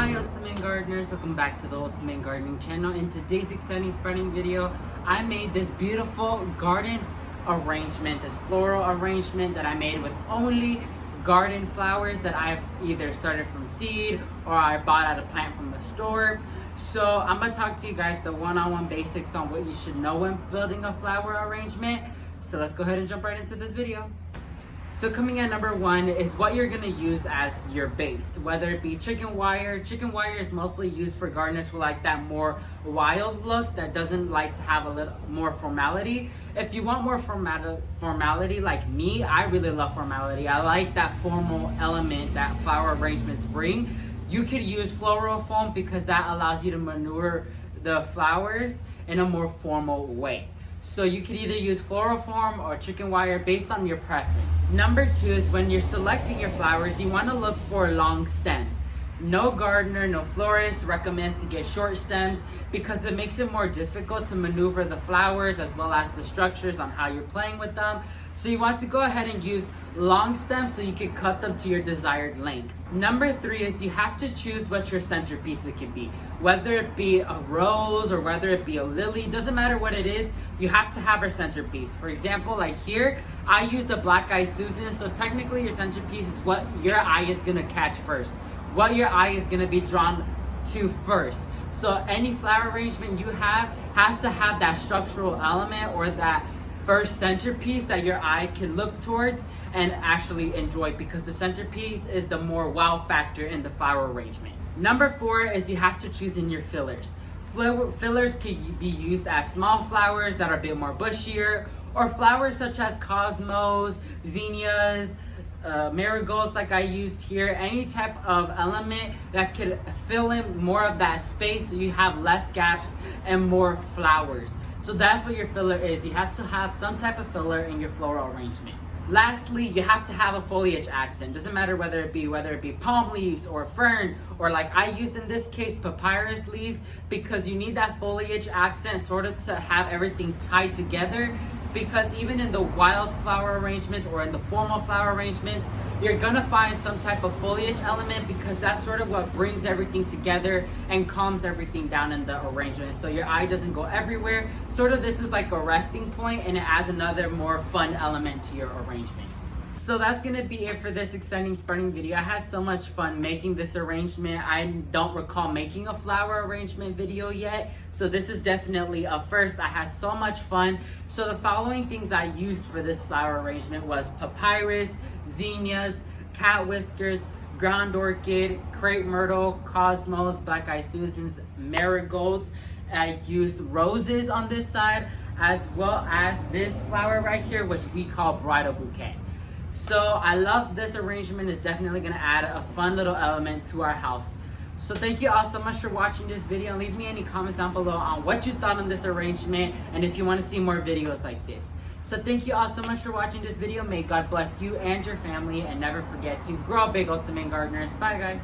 Hi Ultimate Gardeners, welcome back to the Ultimate Gardening channel. In today's exciting spreading video, I made this beautiful garden arrangement, this floral arrangement that I made with only garden flowers that I've either started from seed or I bought at a plant from the store. So I'm going to talk to you guys the one-on-one basics on what you should know when building a flower arrangement. So let's go ahead and jump right into this video. So coming at number one is what you're gonna use as your base, whether it be chicken wire. Chicken wire is mostly used for gardeners who like that more wild look, that doesn't like to have a little more formality. If you want more formality like me, I really love formality. I like that formal element that flower arrangements bring. You could use floral foam because that allows you to maneuver the flowers in a more formal way. So you could either use floral foam or chicken wire based on your preference. Number two is when you're selecting your flowers, you want to look for long stems. No gardener, no florist recommends to get short stems because it makes it more difficult to maneuver the flowers as well as the structures on how you're playing with them. So you want to go ahead and use long stems so you can cut them to your desired length. Number three is you have to choose what your centerpiece it can be. Whether it be a rose or whether it be a lily, doesn't matter what it is, you have to have a centerpiece. For example, like here, I used a black-eyed Susan, so technically your centerpiece is what your eye is gonna catch first, what your eye is gonna be drawn to first. So any flower arrangement you have has to have that structural element or that first centerpiece that your eye can look towards and actually enjoy, because the centerpiece is the more wow factor in the flower arrangement. Number four is you have to choose in your fillers. Fillers can be used as small flowers that are a bit more bushier, or flowers such as cosmos, zinnias, marigolds like I used here. Any type of element that could fill in more of that space so you have less gaps and more flowers. So that's what your filler is. You have to have some type of filler in your floral arrangement. Lastly, you have to have a foliage accent. Doesn't matter whether it be palm leaves or fern, or like I used in this case papyrus leaves, because you need that foliage accent sort of to have everything tied together. Because even in the wildflower arrangements or in the formal flower arrangements, you're gonna find some type of foliage element, because that's sort of what brings everything together and calms everything down in the arrangement. So your eye doesn't go everywhere. Sort of this is like a resting point, and it adds another more fun element to your arrangement. So that's gonna be it for this exciting spreading video. I had so much fun making this arrangement. I don't recall making a flower arrangement video yet, so this is definitely a first. I had so much fun. So the following things I used for this flower arrangement was papyrus, zinnias, cat whiskers, ground orchid, crepe myrtle, cosmos, black-eyed Susans, marigolds. I used roses on this side, as well as this flower right here, which we call bridal bouquet. So I love this arrangement. It's definitely gonna add a fun little element to our house. So thank you all so much for watching this video. Leave me any comments down below on what you thought on this arrangement and if you want to see more videos like this. So thank you all so much for watching this video. May God bless you and your family, and never forget to grow big, Ultimate Gardeners. Bye guys.